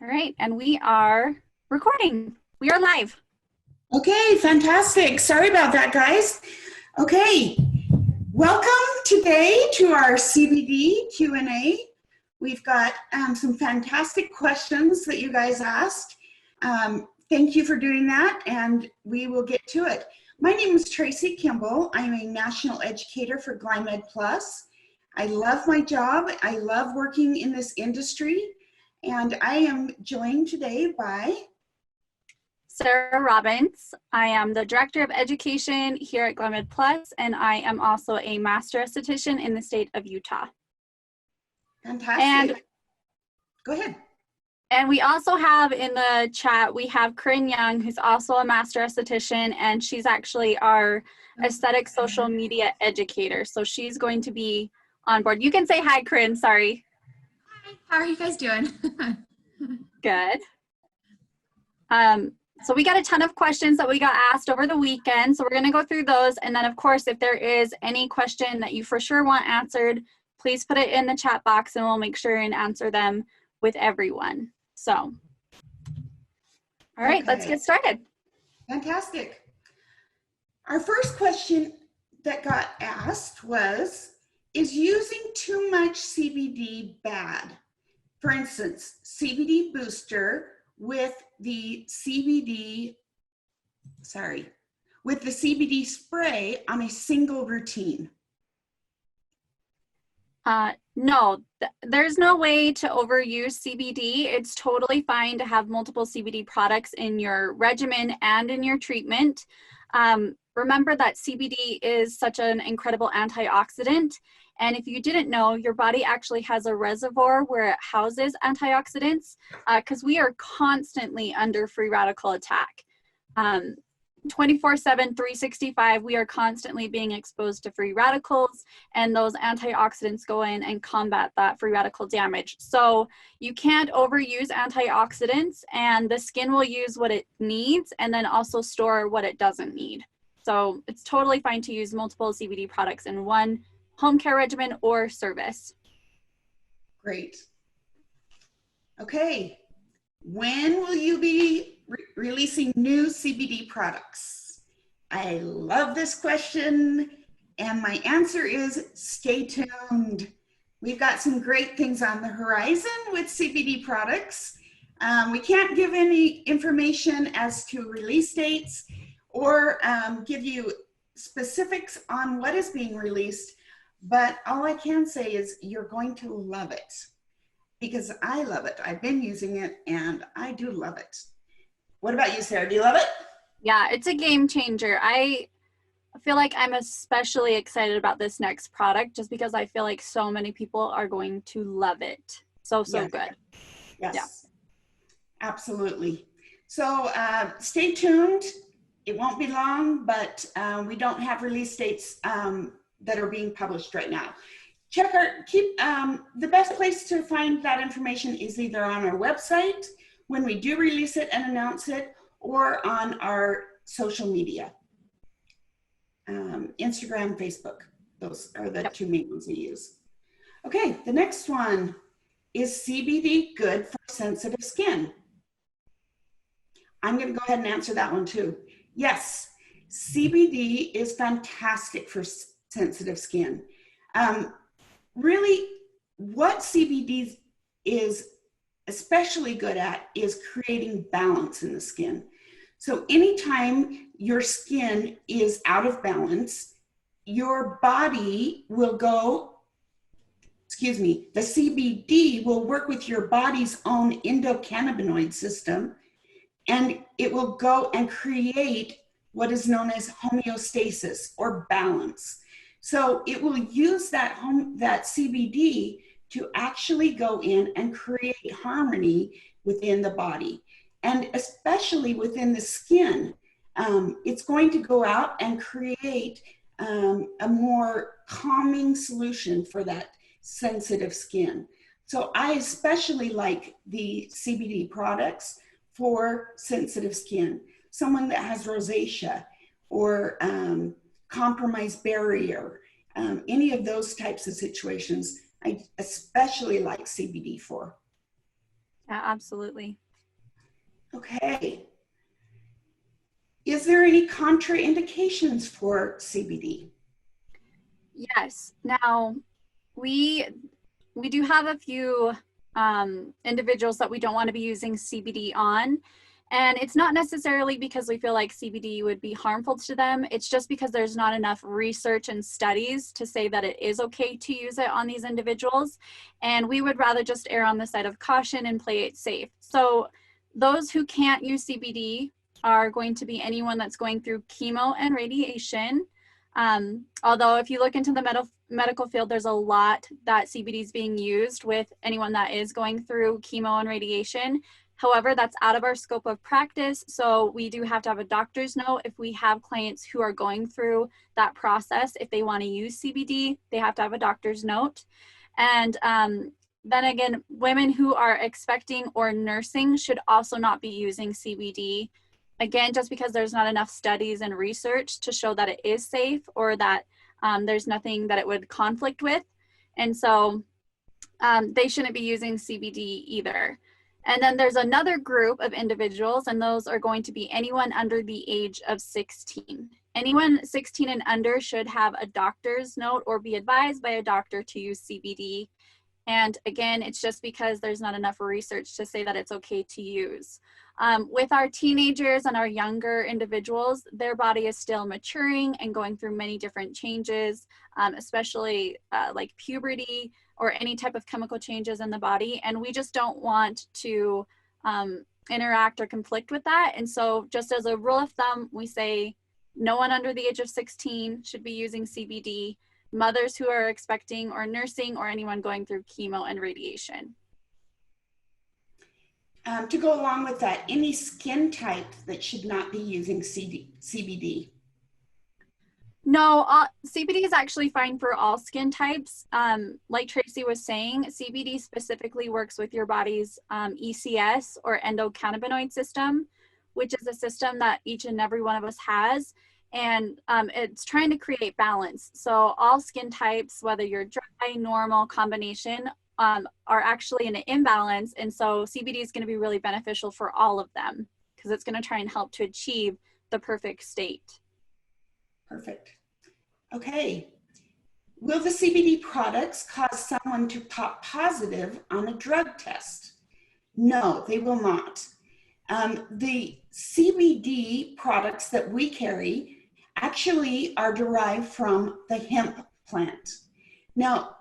All right, and we are recording. We are live. Okay, fantastic. Sorry about that, guys. Okay, welcome today to our CBD Q&A. We've got some fantastic questions that you guys asked. Thank you for doing that, and we will get to it. My name is Tracey Kimball. I'm a national educator for GlyMed Plus. I love my job. I love working in this industry, and I am joined today by Sarah Robbins. I am the Director of Education here at GlyMed Plus, and I am also a Master Esthetician in the state of Utah. Fantastic. Go ahead. And we also have in the chat, we have Corinne Young, who's also a Master Esthetician, and she's actually our aesthetic social media educator. So she's going to be on board. You can say hi, Corinne, sorry. Hi, how are you guys doing? Good. So we got a ton of questions that we got asked over the weekend. So we're going to go through those. And then, of course, if there is any question that you for sure want answered, please put it in the chat box and we'll make sure and answer them with everyone. So, all right, let's get started. Fantastic. Our first question that got asked was, is using too much CBD bad? For instance, CBD booster with the CBD spray on a single routine. No, there's no way to overuse CBD. It's totally fine to have multiple CBD products in your regimen and in your treatment. Remember that CBD is such an incredible antioxidant. And if you didn't know, your body actually has a reservoir where it houses antioxidants because we are constantly under free radical attack. 24/7, 365, we are constantly being exposed to free radicals, and those antioxidants go in and combat that free radical damage. So you can't overuse antioxidants, and the skin will use what it needs and then also store what it doesn't need. So it's totally fine to use multiple CBD products in one home care regimen or service. Great. Okay, when will you be releasing new CBD products? I love this question, and my answer is stay tuned. We've got some great things on the horizon with CBD products. We can't give any information as to release dates or give you specifics on what is being released, but all I can say is you're going to love it because I love it. I've been using it and I do love it. What about you, Sarah? Do you love it? Yeah, it's a game changer. I feel like I'm especially excited about this next product just because I feel like so many people are going to love it. So Yes. good. Yes, yeah. Absolutely. So stay tuned. It won't be long, but we don't have release dates that are being published right now. The best place to find that information is either on our website when we do release it and announce it, or on our social media, Instagram, Facebook. Those are the two main ones we use. Okay, the next one, is CBD good for sensitive skin? I'm going to go ahead and answer that one too. Yes, CBD is fantastic for sensitive skin. Really, what CBD is especially good at is creating balance in the skin. So anytime your skin is out of balance, your body will go, the CBD will work with your body's own endocannabinoid system, and it will go and create what is known as homeostasis or balance. So it will use that CBD to actually go in and create harmony within the body, and especially within the skin. It's going to go out and create a more calming solution for that sensitive skin. So I especially like the CBD products for sensitive skin. Someone that has rosacea or compromised barrier, any of those types of situations, I especially like CBD for. Yeah, absolutely. Okay. Is there any contraindications for CBD? Yes. Now, we we do have a few individuals that we don't want to be using CBD on. And it's not necessarily because we feel like CBD would be harmful to them. It's just because there's not enough research and studies to say that it is okay to use it on these individuals. And we would rather just err on the side of caution and play it safe. So those who can't use CBD are going to be anyone that's going through chemo and radiation. Although if you look into the medical field, there's a lot that CBD is being used with anyone that is going through chemo and radiation. However, that's out of our scope of practice. So we do have to have a doctor's note if we have clients who are going through that process. If they want to use CBD, they have to have a doctor's note. And then again, women who are expecting or nursing should also not be using CBD. Again, just because there's not enough studies and research to show that it is safe or that there's nothing that it would conflict with. And so they shouldn't be using CBD either. And then there's another group of individuals, and those are going to be anyone under the age of 16. Anyone 16 and under should have a doctor's note or be advised by a doctor to use CBD. And again, it's just because there's not enough research to say that it's okay to use. With our teenagers and our younger individuals, their body is still maturing and going through many different changes, especially like puberty or any type of chemical changes in the body. And we just don't want to interact or conflict with that. And so just as a rule of thumb, we say no one under the age of 16 should be using CBD. Mothers who are expecting or nursing or anyone going through chemo and radiation. To go along with that, any skin type that should not be using CBD? No, CBD is actually fine for all skin types. Like Tracy was saying, CBD specifically works with your body's ECS or endocannabinoid system, which is a system that each and every one of us has. And it's trying to create balance. So all skin types, whether you're dry, normal, combination, are actually in an imbalance. And so CBD is going to be really beneficial for all of them because it's going to try and help to achieve the perfect state. Perfect. Okay. Will the CBD products cause someone to pop positive on a drug test? No, they will not. The CBD products that we carry actually are derived from the hemp plant. Now,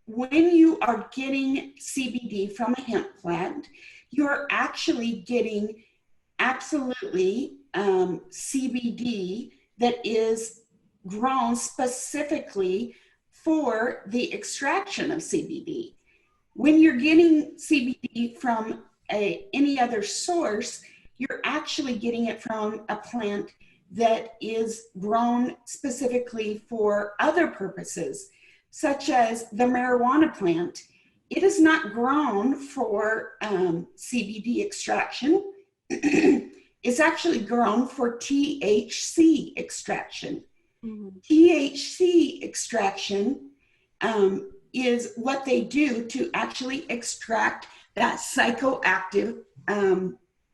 when you are getting CBD from a hemp plant, you're actually getting absolutely CBD that is grown specifically for the extraction of CBD. When you're getting CBD from any other source, you're actually getting it from a plant that is grown specifically for other purposes, such as the marijuana plant. It is not grown for CBD extraction. It's actually grown for THC extraction. Mm-hmm. THC extraction is what they do to actually extract that psychoactive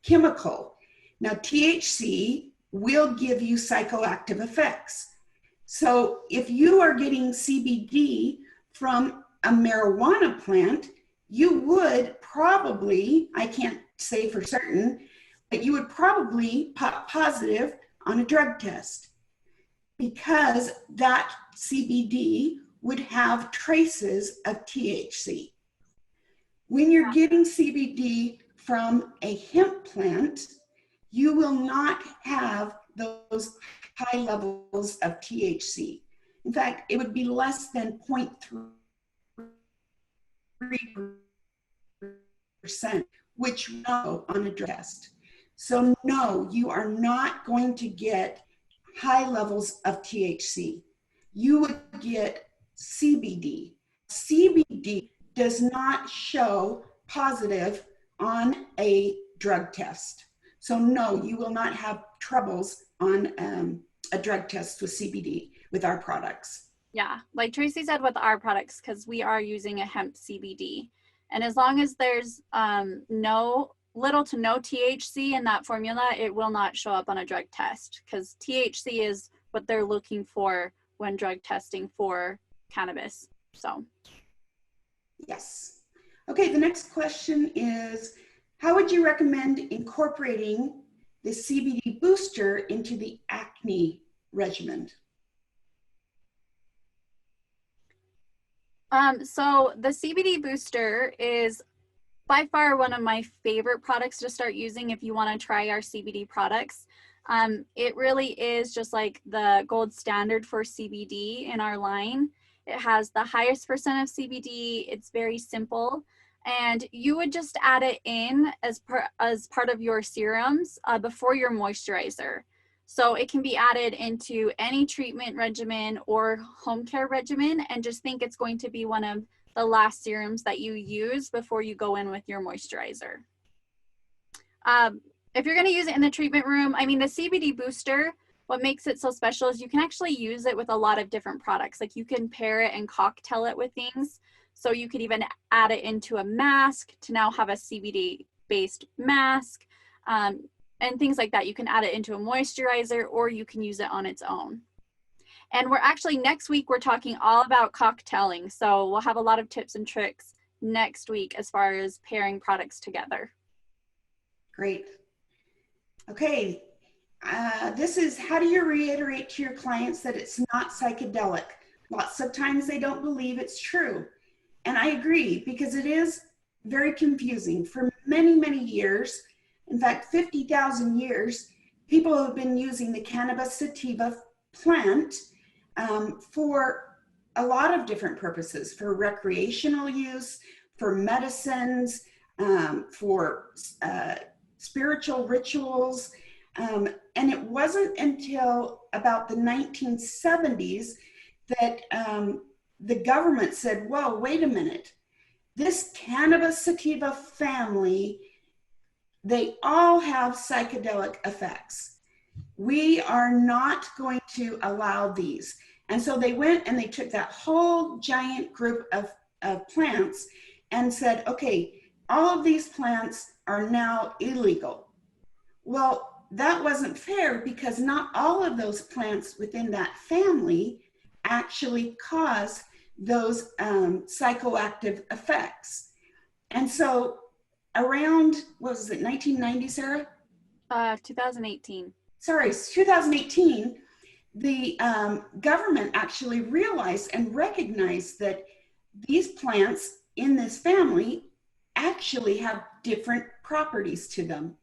chemical. Now, THC will give you psychoactive effects. So if you are getting CBD from a marijuana plant, you would probably, I can't say for certain, but you would probably pop positive on a drug test because that CBD would have traces of THC. When you're getting CBD from a hemp plant, you will not have those high levels of THC. In fact, it would be less than 0.3%, which we know on a drug test. So no, you are not going to get high levels of THC. You would get CBD. CBD does not show positive on a drug test. So no, you will not have troubles on a drug test with CBD with our products. Yeah, like Tracy said with our products, because we are using a hemp CBD. And as long as there's little to no THC in that formula, it will not show up on a drug test, because THC is what they're looking for when drug testing for cannabis. So, yes. Okay, the next question is, how would you recommend incorporating the CBD booster into the acne regimen? So the CBD booster is by far one of my favorite products to start using if you want to try our CBD products. It really is just like the gold standard for CBD in our line. It has the highest percent of CBD. It's very simple, and you would just add it in as part of your serums before your moisturizer. So it can be added into any treatment regimen or home care regimen, and just think it's going to be one of the last serums that you use before you go in with your moisturizer. If you're going to use it in the treatment room, I mean, the CBD booster, what makes it so special is you can actually use it with a lot of different products. Like you can pair it and cocktail it with things. So you could even add it into a mask to now have a CBD based mask. And things like that. You can add it into a moisturizer, or you can use it on its own. And we're actually, next week, we're talking all about cocktailing. So we'll have a lot of tips and tricks next week as far as pairing products together. Great. Okay, this is, how do you reiterate to your clients that it's not psychedelic? Lots of times they don't believe it's true. And I agree, because it is very confusing. For many, many years, in fact, 50,000 years, people have been using the cannabis sativa plant for a lot of different purposes, for recreational use, for medicines, for spiritual rituals. And it wasn't until about the 1970s that the government said, whoa, wait a minute. This cannabis sativa family, they all have psychedelic effects. We are not going to allow these. And so they went and they took that whole giant group of plants and said, okay, all of these plants are now illegal. Well, that wasn't fair, because not all of those plants within that family actually cause those psychoactive effects. And so around, what was it, 1990, Sarah? 2018. Sorry, 2018, the government actually realized and recognized that these plants in this family actually have different properties to them.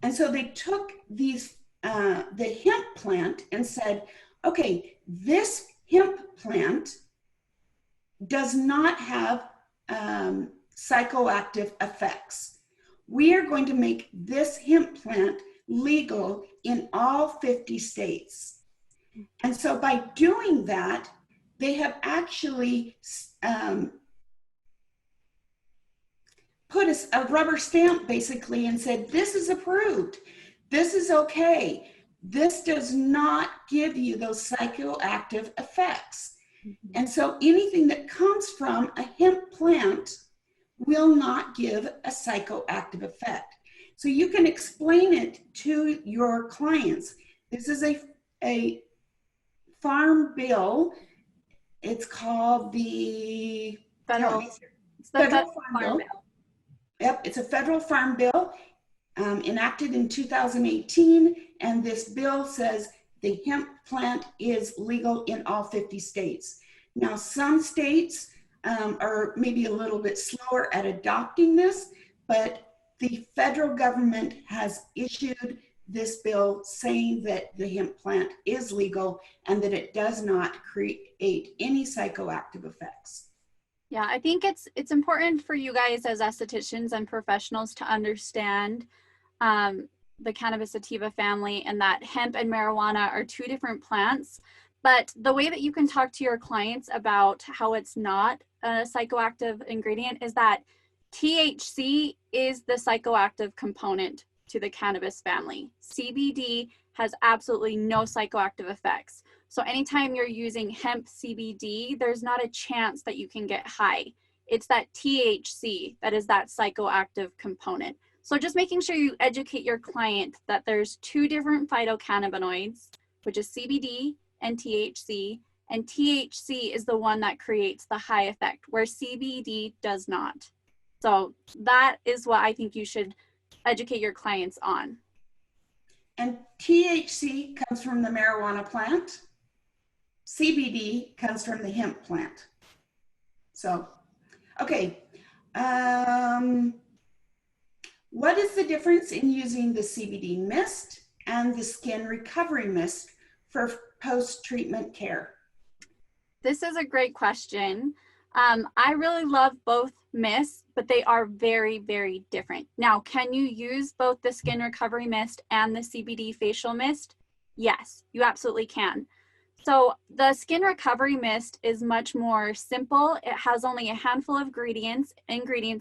And so they took these, the hemp plant, and said, okay, this hemp plant does not have psychoactive effects. We are going to make this hemp plant legal in all 50 states. And so by doing that, they have actually put a rubber stamp basically and said, this is approved, this is okay, this does not give you those psychoactive effects. Mm-hmm. And so anything that comes from a hemp plant will not give a psychoactive effect. So you can explain it to your clients. This is a farm bill. It's called the Federal Farm Bill. Yep, it's a federal farm bill enacted in 2018, and this bill says the hemp plant is legal in all 50 states. Now, some states are maybe a little bit slower at adopting this, but the federal government has issued this bill saying that the hemp plant is legal and that it does not create any psychoactive effects. Yeah, I think it's important for you guys as estheticians and professionals to understand the cannabis sativa family, and that hemp and marijuana are two different plants. But the way that you can talk to your clients about how it's not a psychoactive ingredient is that THC is the psychoactive component to the cannabis family. CBD has absolutely no psychoactive effects. So anytime you're using hemp CBD, there's not a chance that you can get high. it's that THC that is that psychoactive component. So just making sure you educate your client that there's two different phytocannabinoids, which is CBD and THC is the one that creates the high effect, where CBD does not. So that is what I think you should educate your clients on. And THC comes from the marijuana plant. CBD comes from the hemp plant. So, okay. What is the difference in using the CBD mist and the skin recovery mist for post-treatment care? This is a great question. I really love both mists, but they are very, very different. Now, can you use both the skin recovery mist and the CBD facial mist? Yes, you absolutely can. So the skin recovery mist is much more simple. It has only a handful of ingredients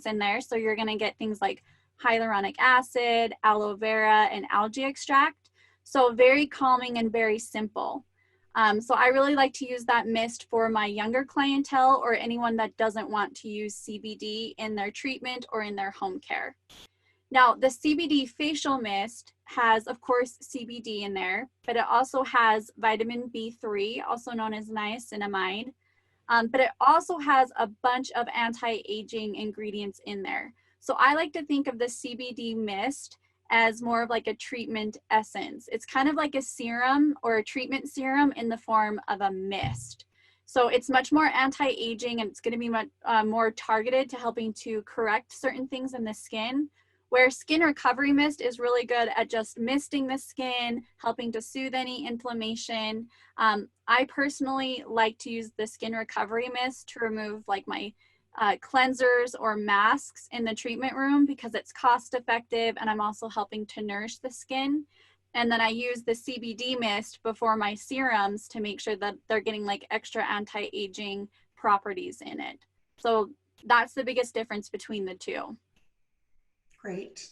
in there. So you're going to get things like hyaluronic acid, aloe vera, and algae extract. So very calming and very simple. So I really like to use that mist for my younger clientele or anyone that doesn't want to use CBD in their treatment or in their home care. Now, the CBD facial mist has, of course, CBD in there, but it also has vitamin B3, also known as niacinamide. But it also has a bunch of anti-aging ingredients in there. So I like to think of the CBD mist as more of like a treatment essence. It's kind of like a serum or a treatment serum in the form of a mist. So it's much more anti-aging, and it's going to be much more targeted to helping to correct certain things in the skin, where skin recovery mist is really good at just misting the skin, helping to soothe any inflammation. I personally like to use the skin recovery mist to remove like my cleansers or masks in the treatment room because it's cost effective, and I'm also helping to nourish the skin. And then I use the CBD mist before my serums to make sure that they're getting like extra anti-aging properties in it. So that's the biggest difference between the two. Great.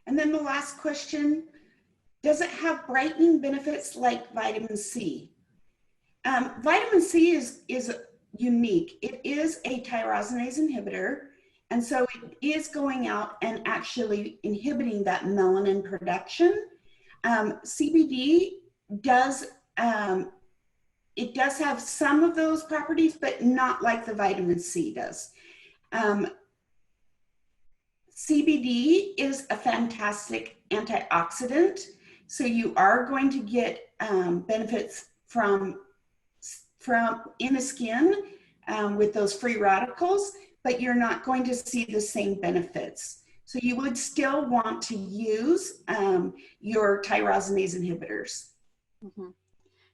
And then the last question, does it have brightening benefits like vitamin C? Vitamin C is unique. It is a tyrosinase inhibitor, and so it is going out and actually inhibiting that melanin production. CBD does, it does have some of those properties, but not like the vitamin C does. CBD is a fantastic antioxidant, so you are going to get benefits from in the skin with those free radicals, but you're not going to see the same benefits. So you would still want to use your tyrosinase inhibitors. Mm-hmm.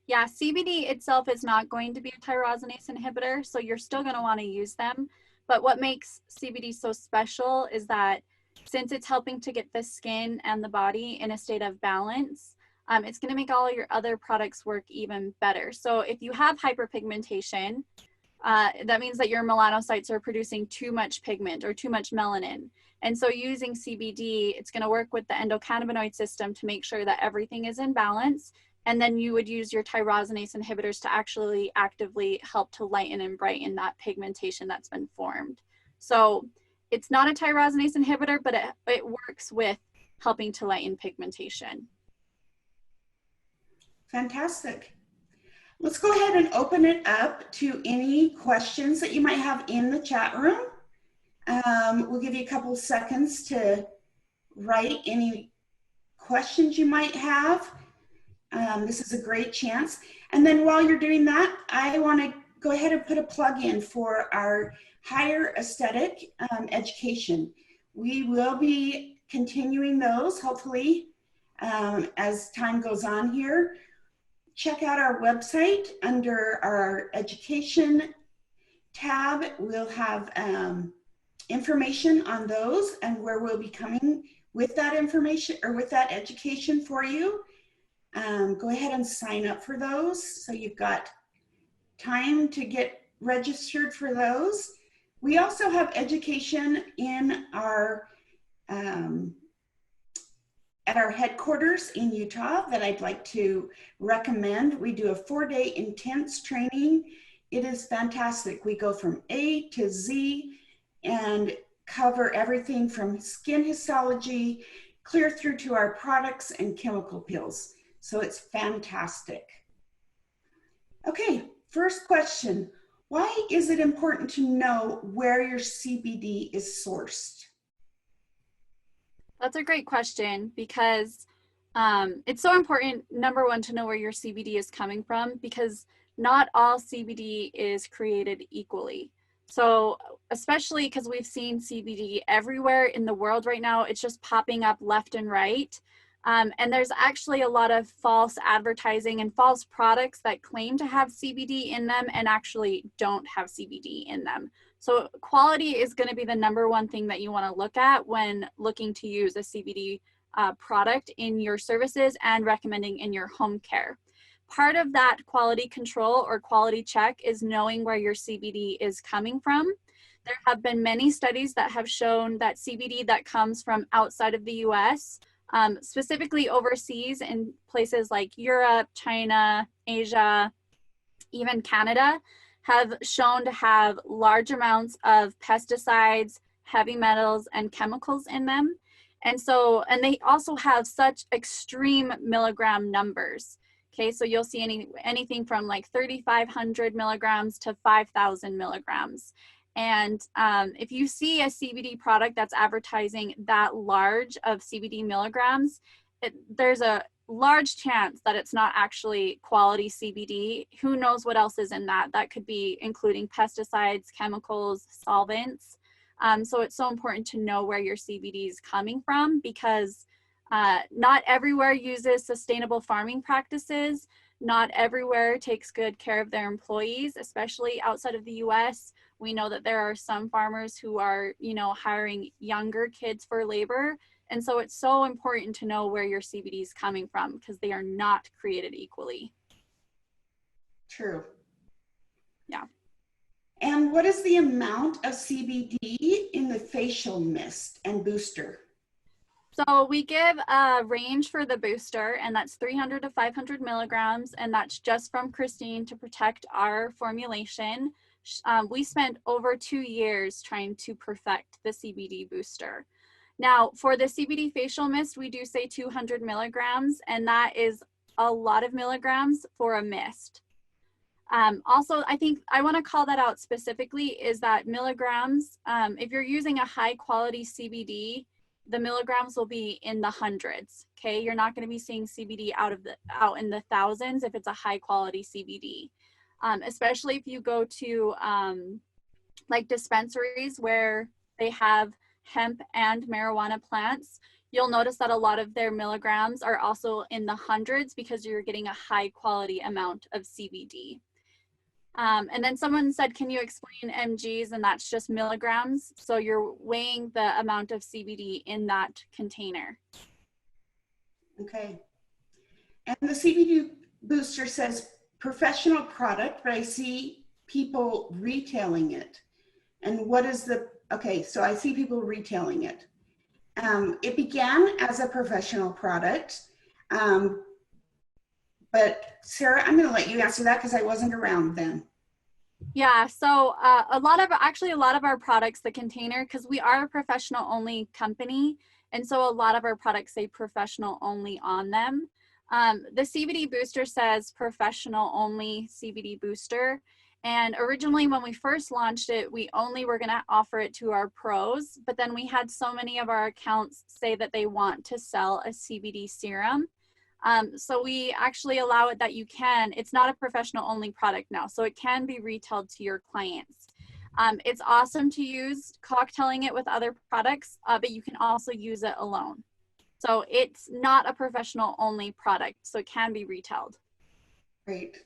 Yeah, CBD itself is not going to be a tyrosinase inhibitor, so you're still going to want to use them. But what makes CBD so special is that since it's helping to get the skin and the body in a state of balance, it's going to make all your other products work even better. So if you have hyperpigmentation, that means that your melanocytes are producing too much pigment or too much melanin. And so using CBD, it's going to work with the endocannabinoid system to make sure that everything is in balance. And then you would use your tyrosinase inhibitors to actually actively help to lighten and brighten that pigmentation that's been formed. So it's not a tyrosinase inhibitor, but it works with helping to lighten pigmentation. Fantastic. Let's go ahead and open it up to any questions that you might have in the chat room. We'll give you a couple of seconds to write any questions you might have. This is a great chance. And then while you're doing that, I want to go ahead and put a plug in for our higher aesthetic education. We will be continuing those, hopefully, as time goes on here. Check out our website under our education tab. We'll have information on those and where we'll be coming with that information or with that education for you. Go ahead and sign up for those so you've got time to get registered for those. We also have education in our at our headquarters in Utah that I'd like to recommend. We do a 4-day intense training It is fantastic. We go from A to Z and cover everything from skin histology, clear through to our products and chemical peels. So it's fantastic. Okay, first question. Why is it important to know where your CBD is sourced? That's a great question because it's so important, number one, to know where your CBD is coming from, because not all CBD is created equally. So especially because we've seen CBD everywhere in the world right now, it's just popping up left and right. And there's actually a lot of false advertising and false products that claim to have CBD in them and actually don't have CBD in them. So quality is going to be the number one thing that you want to look at when looking to use a CBD product in your services and recommending in your home care. Part of that quality control or quality check is knowing where your CBD is coming from. There have been many studies that have shown that CBD that comes from outside of the US, specifically overseas in places like Europe, China, Asia, even Canada, have shown to have large amounts of pesticides, heavy metals, and chemicals in them. And they also have such extreme milligram numbers. Okay, so you'll see anything from like 3,500 milligrams to 5,000 milligrams. And if you see a CBD product that's advertising that large of CBD milligrams, there's a large chance that it's not actually quality CBD. Who knows what else is in that? That could be including pesticides, chemicals, solvents. So it's so important to know where your CBD is coming from, because not everywhere uses sustainable farming practices. Not everywhere takes good care of their employees, especially outside of the US. We know that there are some farmers who are, hiring younger kids for labor. And so it's so important to know where your CBD is coming from, because they are not created equally. True. Yeah. And what is the amount of CBD in the facial mist and booster? So we give a range for the booster, and that's 300 to 500 milligrams, and that's just from Christine to protect our formulation. We spent over 2 years trying to perfect the CBD booster. Now, for the CBD facial mist, we do say 200 milligrams, and that is a lot of milligrams for a mist. Also, I think I want to call that out specifically, is that milligrams, if you're using a high quality CBD, the milligrams will be in the hundreds. Okay, you're not going to be seeing CBD out in the thousands if it's a high quality CBD. Especially if you go to like dispensaries where they have hemp and marijuana plants, you'll notice that a lot of their milligrams are also in the hundreds, because you're getting a high quality amount of CBD. And then someone said, can you explain mgs? And that's just milligrams. So you're weighing the amount of CBD in that container. Okay. And the CBD booster says professional product, but I see people retailing it. And what is okay, so I see people retailing it. It began as a professional product, but Sarah, I'm going to let you answer that because I wasn't around then. Yeah, so a lot of our products, the container, because we are a professional only company, and so a lot of our products say professional only on them. The CBD booster says professional only CBD booster. And originally when we first launched it, we only were going to offer it to our pros, but then we had so many of our accounts say that they want to sell a CBD serum. So we actually allow it that you can, it's not a professional only product now, so it can be retailed to your clients. It's awesome to use cocktailing it with other products, but you can also use it alone. So it's not a professional only product, so it can be retailed. Great.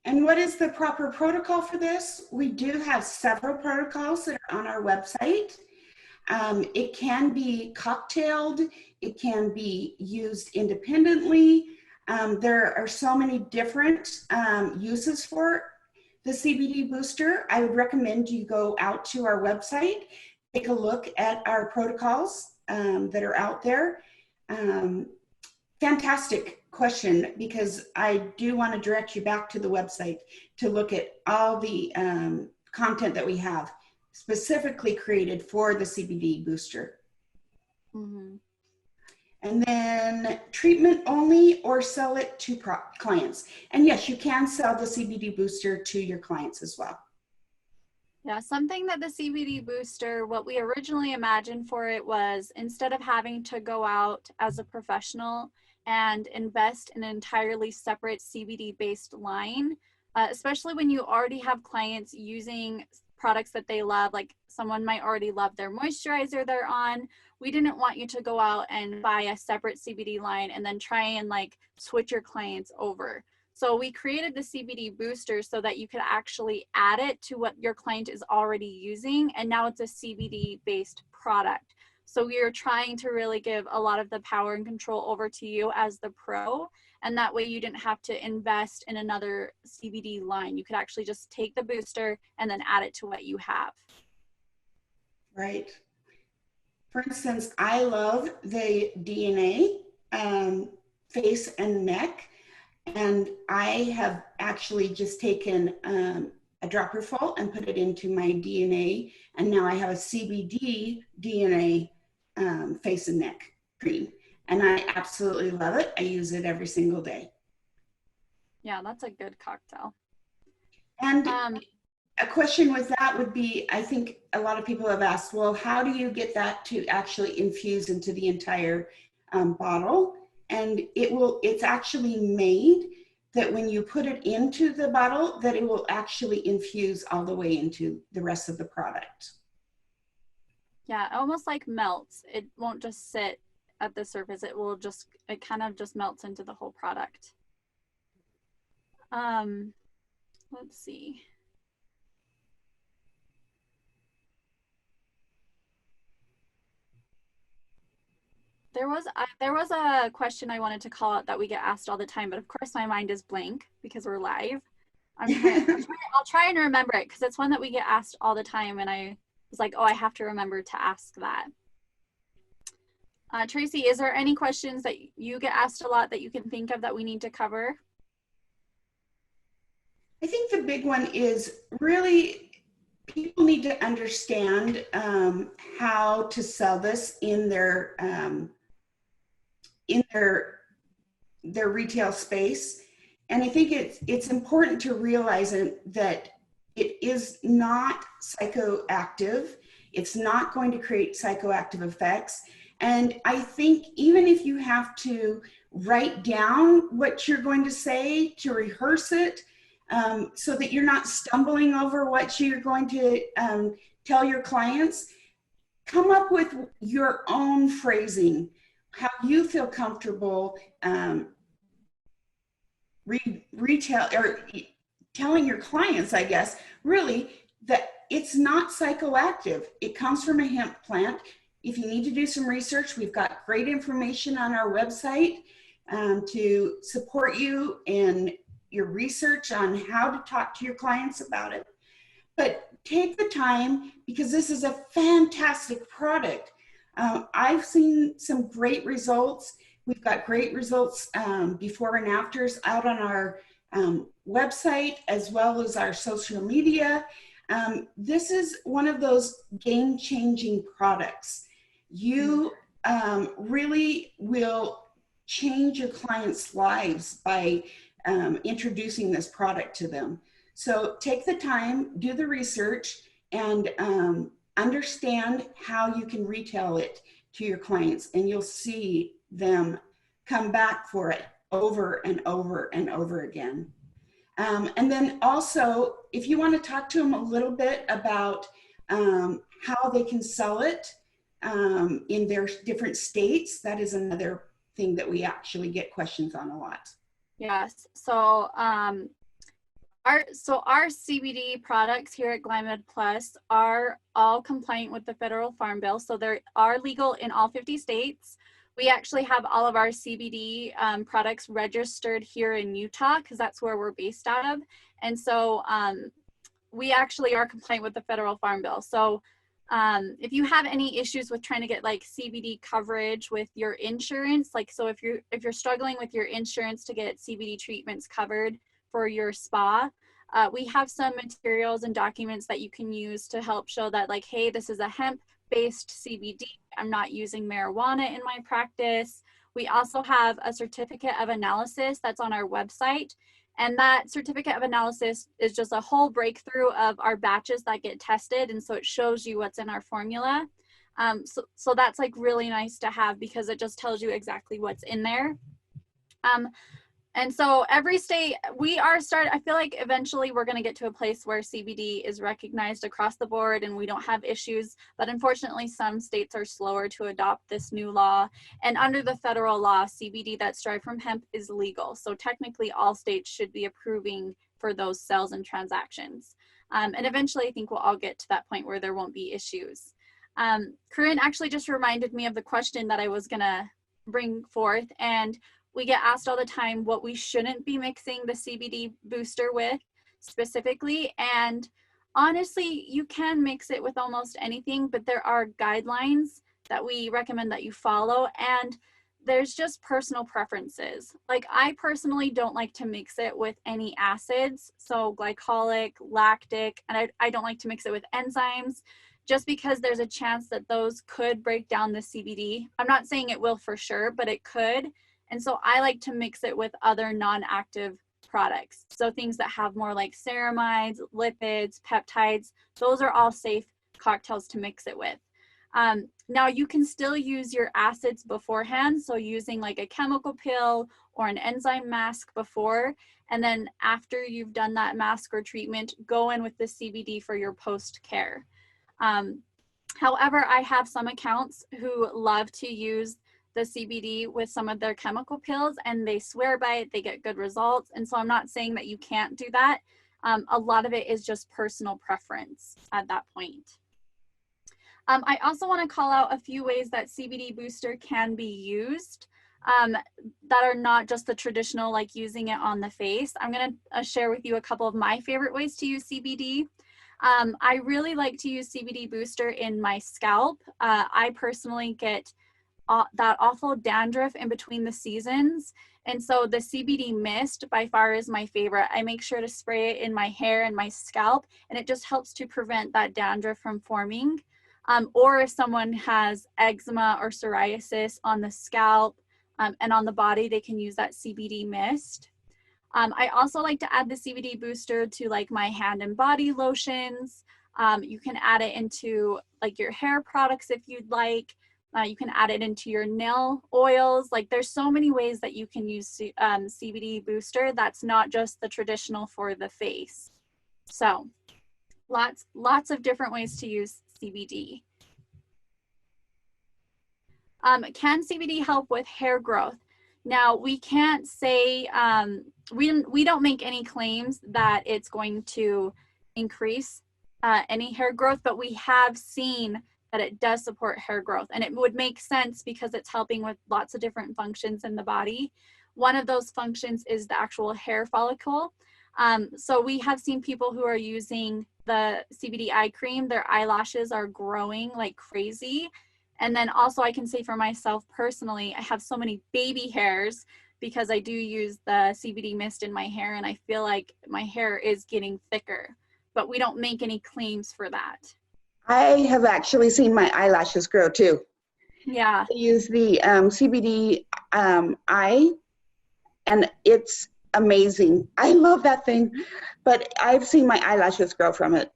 And what is the proper protocol for this? We do have several protocols that are on our website. It can be cocktailed, it can be used independently. There are so many different uses for the CBD booster. I would recommend you go out to our website, take a look at our protocols that are out there. Fantastic question, because I do want to direct you back to the website to look at all the content that we have specifically created for the CBD booster. Mm-hmm. And then treatment only or sell it to clients. And yes, you can sell the CBD booster to your clients as well. Yeah, something that the CBD booster, what we originally imagined for it was, instead of having to go out as a professional and invest in an entirely separate CBD-based line, especially when you already have clients using products that they love, like someone might already love their moisturizer they're on. We didn't want you to go out and buy a separate CBD line and then try and like switch your clients over. So we created the CBD booster so that you could actually add it to what your client is already using. And now it's a CBD based product. So we are trying to really give a lot of the power and control over to you as the pro. And that way you didn't have to invest in another CBD line. You could actually just take the booster and then add it to what you have. Right. For instance, I love the DNA face and neck. And I have actually just taken a dropper full and put it into my DNA. And now I have a CBD DNA face and neck cream. And I absolutely love it. I use it every single day. Yeah, that's a good cocktail. And a question with that would be, I think a lot of people have asked, well, how do you get that to actually infuse into the entire bottle? And it's actually made that when you put it into the bottle, that it will actually infuse all the way into the rest of the product. Yeah, almost like melts. It won't just sit at the surface. It kind of just melts into the whole product. Let's see. There was a question I wanted to call out that we get asked all the time, but of course my mind is blank because we're live. I'll try and remember it because it's one that we get asked all the time, and I was like, oh, I have to remember to ask that. Tracy, is there any questions that you get asked a lot that you can think of that we need to cover? I think the big one is really people need to understand how to sell this in their retail space. And I think it's important to realize that it is not psychoactive. It's not going to create psychoactive effects. And I think even if you have to write down what you're going to say to rehearse it, so that you're not stumbling over what you're going to tell your clients, come up with your own phrasing, how you feel comfortable retail or telling your clients, I guess, really that it's not psychoactive. It comes from a hemp plant. If you need to do some research, we've got great information on our website to support you in your research on how to talk to your clients about it. But take the time, because this is a fantastic product. I've seen some great results. We've got great results before and afters out on our website as well as our social media. This is one of those game-changing products. You really will change your clients' lives by introducing this product to them. So take the time, do the research, and understand how you can retail it to your clients, and you'll see them come back for it over and over and over again. And then also, if you want to talk to them a little bit about how they can sell it in their different states, that is another thing that we actually get questions on a lot. Yes. So our CBD products here at GlyMed Plus are all compliant with the federal farm bill. So they are legal in all 50 states. We actually have all of our CBD products registered here in Utah because that's where we're based out of. And so we actually are compliant with the federal farm bill. So If you have any issues with trying to get like CBD coverage with your insurance, like, so if you're struggling with your insurance to get CBD treatments covered for your spa, we have some materials and documents that you can use to help show that, like, hey, this is a hemp-based CBD. I'm not using marijuana in my practice. We also have a certificate of analysis that's on our website. And that certificate of analysis is just a whole breakthrough of our batches that get tested. And so it shows you what's in our formula. So that's like really nice to have, because it just tells you exactly what's in there. And so every state, I feel like eventually we're going to get to a place where CBD is recognized across the board and we don't have issues. But unfortunately, some states are slower to adopt this new law. And under the federal law, CBD that's derived from hemp is legal. So technically, all states should be approving for those sales and transactions. And eventually, I think we'll all get to that point where there won't be issues. Corinne actually just reminded me of the question that I was going to bring forth. And we get asked all the time what we shouldn't be mixing the CBD booster with specifically. And honestly, you can mix it with almost anything, but there are guidelines that we recommend that you follow. And there's just personal preferences. Like, I personally don't like to mix it with any acids. So glycolic, lactic, and I don't like to mix it with enzymes, just because there's a chance that those could break down the CBD. I'm not saying it will for sure, but it could. And so I like to mix it with other non-active products. So things that have more like ceramides, lipids, peptides, those are all safe cocktails to mix it with. Now you can still use your acids beforehand. So using like a chemical pill or an enzyme mask before, and then after you've done that mask or treatment, go in with the CBD for your post-care. However, I have some accounts who love to use the CBD with some of their chemical pills, and they swear by it, they get good results. And so I'm not saying that you can't do that. A lot of it is just personal preference at that point. I also want to call out a few ways that CBD booster can be used that are not just the traditional, like using it on the face. I'm going to share with you a couple of my favorite ways to use CBD. I really like to use CBD booster in my scalp. I personally get that awful dandruff in between the seasons. And so the CBD mist by far is my favorite. I make sure to spray it in my hair and my scalp, and it just helps to prevent that dandruff from forming. Or if someone has eczema or psoriasis on the scalp and on the body, they can use that CBD mist. I also like to add the CBD booster to like my hand and body lotions. You can add it into like your hair products if you'd like. You can add it into your nail oils. Like, there's so many ways that you can use CBD booster that's not just the traditional for the face. So lots of different ways to use CBD. Can CBD help with hair growth? Now, we can't say, we don't make any claims that it's going to increase any hair growth, but we have seen that it does support hair growth, and it would make sense because it's helping with lots of different functions in the body. One of those functions is the actual hair follicle. So we have seen people who are using the CBD eye cream, their eyelashes are growing like crazy. And then also I can say for myself personally, I have so many baby hairs because I do use the CBD mist in my hair, and I feel like my hair is getting thicker, but we don't make any claims for that. I have actually seen my eyelashes grow too. Yeah. I use the CBD eye, and it's amazing. I love that thing, but I've seen my eyelashes grow from it.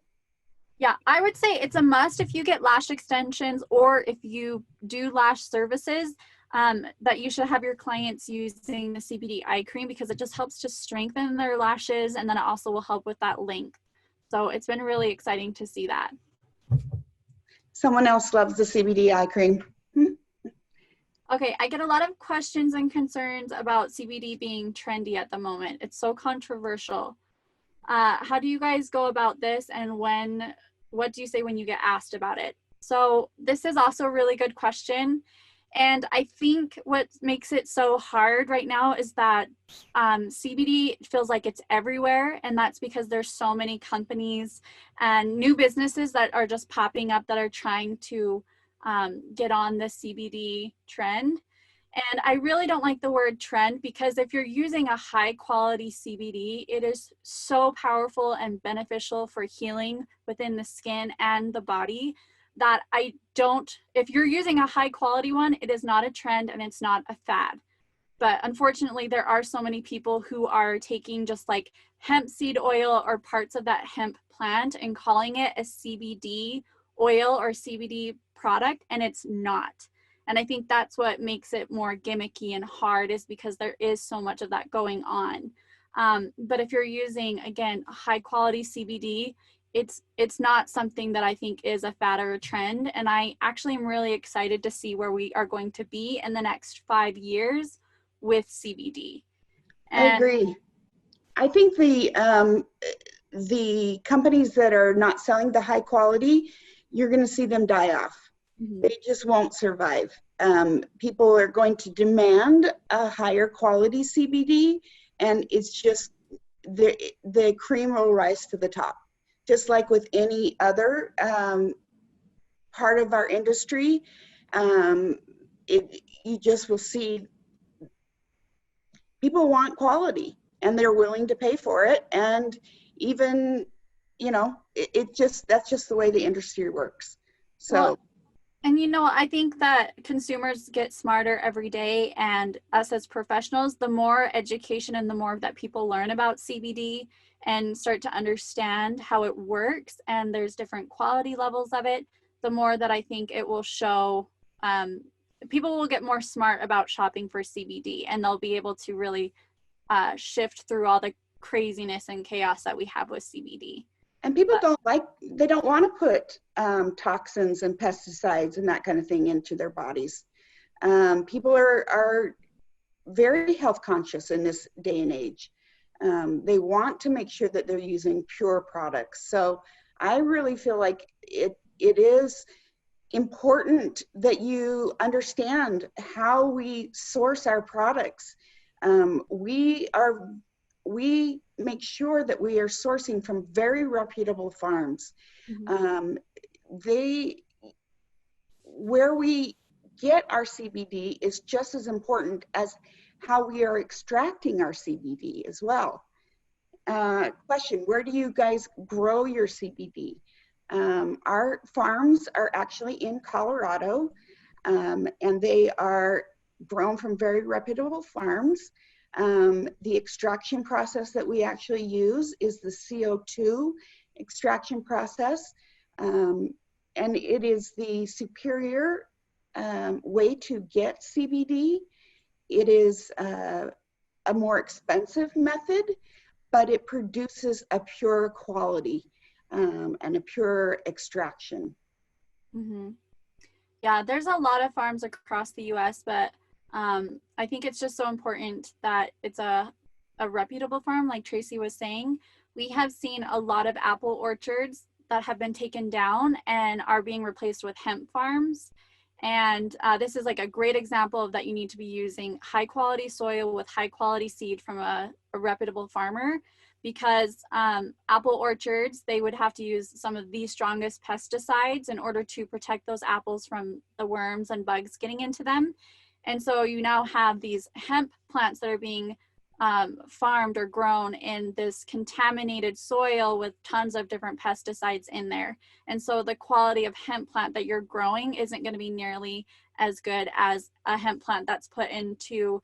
Yeah, I would say it's a must if you get lash extensions or if you do lash services, that you should have your clients using the CBD eye cream, because it just helps to strengthen their lashes, and then it also will help with that length. So it's been really exciting to see that. Someone else loves the CBD eye cream. Okay, I get a lot of questions and concerns about CBD being trendy at the moment. It's so controversial. How do you guys go about this, and what do you say when you get asked about it? So this is also a really good question. And I think what makes it so hard right now is that CBD feels like it's everywhere. And that's because there's so many companies and new businesses that are just popping up that are trying to get on the CBD trend. And I really don't like the word trend, because if you're using a high quality CBD, it is so powerful and beneficial for healing within the skin and the body that if you're using a high quality one, it is not a trend and it's not a fad. But unfortunately, there are so many people who are taking just like hemp seed oil or parts of that hemp plant and calling it a CBD oil or CBD product, and it's not. And I think that's what makes it more gimmicky and hard, is because there is so much of that going on. But if you're using, again, high quality CBD, it's not something that I think is a fad or a trend. And I actually am really excited to see where we are going to be in the next 5 years with CBD. I agree. I think the companies that are not selling the high quality, you're going to see them die off. Mm-hmm. They just won't survive. People are going to demand a higher quality CBD, and it's just the cream will rise to the top. Just like with any other part of our industry, you just will see people want quality and they're willing to pay for it. And even, that's just the way the industry works. So. Well, and I think that consumers get smarter every day, and us as professionals, the more education and the more that people learn about CBD and start to understand how it works, and there's different quality levels of it, the more that I think it will show, people will get more smart about shopping for CBD, and they'll be able to really shift through all the craziness and chaos that we have with CBD. And people they don't want to put toxins and pesticides and that kind of thing into their bodies. People are very health conscious in this day and age. They want to make sure that they're using pure products. So I really feel like it is important that you understand how we source our products. We make sure that we are sourcing from very reputable farms. Mm-hmm. Where we get our CBD is just as important as how we are extracting our CBD as well. Question, where do you guys grow your CBD? Our farms are actually in Colorado, and they are grown from very reputable farms. The extraction process that we actually use is the CO2 extraction process, and it is the superior way to get CBD. It is a more expensive method, but it produces a pure quality and a pure extraction. Mm-hmm. Yeah, there's a lot of farms across the U.S., but I think it's just so important that it's a reputable farm, like Tracy was saying. We have seen a lot of apple orchards that have been taken down and are being replaced with hemp farms. And this is like a great example of that you need to be using high quality soil with high quality seed from a reputable farmer, because apple orchards, they would have to use some of the strongest pesticides in order to protect those apples from the worms and bugs getting into them. And so you now have these hemp plants that are being farmed or grown in this contaminated soil with tons of different pesticides in there. And so the quality of hemp plant that you're growing isn't going to be nearly as good as a hemp plant that's put into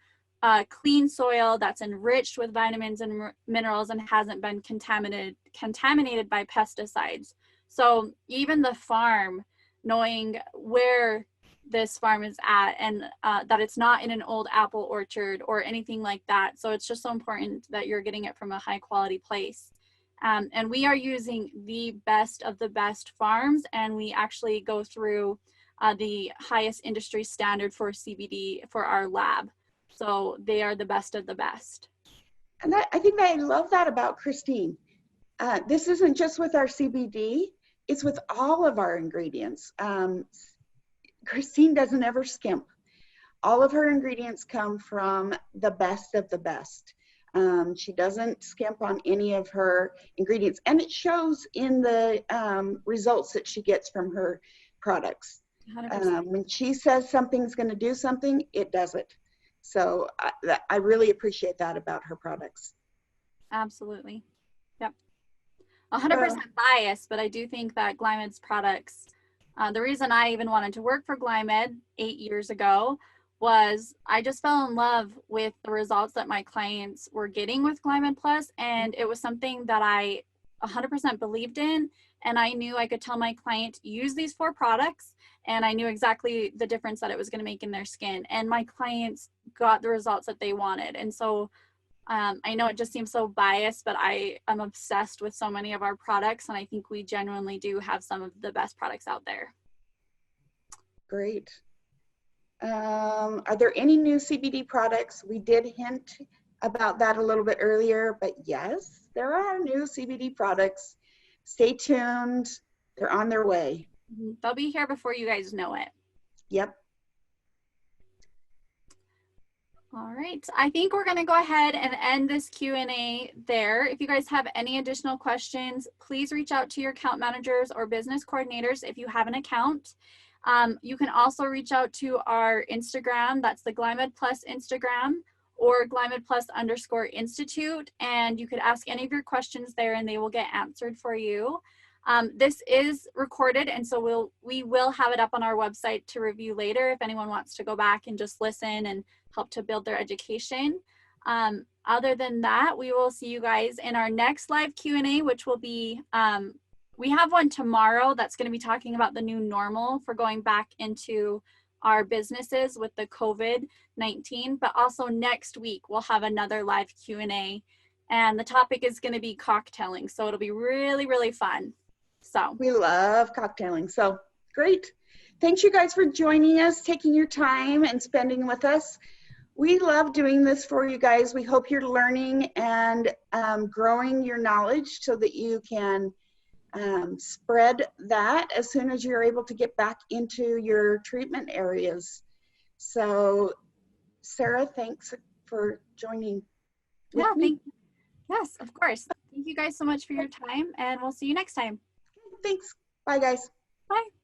clean soil, that's enriched with vitamins and minerals and hasn't been contaminated by pesticides. So even the farm, knowing where this farm is at, and that it's not in an old apple orchard or anything like that. So it's just so important that you're getting it from a high quality place. And we are using the best of the best farms, and we actually go through the highest industry standard for CBD for our lab. So they are the best of the best. And I think I love that about Christine. This isn't just with our CBD, it's with all of our ingredients. Christine doesn't ever skimp. All of her ingredients come from the best of the best. She doesn't skimp on any of her ingredients, and it shows in the results that she gets from her products. 100%. When she says something's going to do something, it does it. So I really appreciate that about her products. Absolutely. Yep. 100% biased, but I do think that GlyMed's products, the reason I even wanted to work for GlyMed 8 years ago was I just fell in love with the results that my clients were getting with GlyMed Plus, and it was something that I 100% believed in, and I knew I could tell my client use these 4 products, and I knew exactly the difference that it was going to make in their skin, and my clients got the results that they wanted. And so I know it just seems so biased, but I am obsessed with so many of our products, and I think we genuinely do have some of the best products out there. Great. Are there any new CBD products? We did hint about that a little bit earlier, but yes, there are new CBD products. Stay tuned. They're on their way. They'll be here before you guys know it. Yep. All right, I think we're going to go ahead and end this Q&A there. If you guys have any additional questions, please reach out to your account managers or business coordinators if you have an account. You can also reach out to our Instagram, that's the GlyMed Plus Instagram, or GlyMed Plus _Institute, and you could ask any of your questions there and they will get answered for you. This is recorded, and so we will have it up on our website to review later if anyone wants to go back and just listen and help to build their education. Other than that, we will see you guys in our next live Q&A, which will be, we have one tomorrow that's going to be talking about the new normal for going back into our businesses with the COVID-19, but also next week we'll have another live Q&A, and the topic is going to be cocktailing, so it'll be really, really fun. So we love cocktailing, so great. Thanks you guys for joining us, taking your time and spending with us. We love doing this for you guys. We hope you're learning and growing your knowledge so that you can spread that as soon as you're able to get back into your treatment areas. So Sarah, thanks for joining with me. Yes, of course. Thank you guys so much for your time, and we'll see you next time. Thanks. Bye guys. Bye.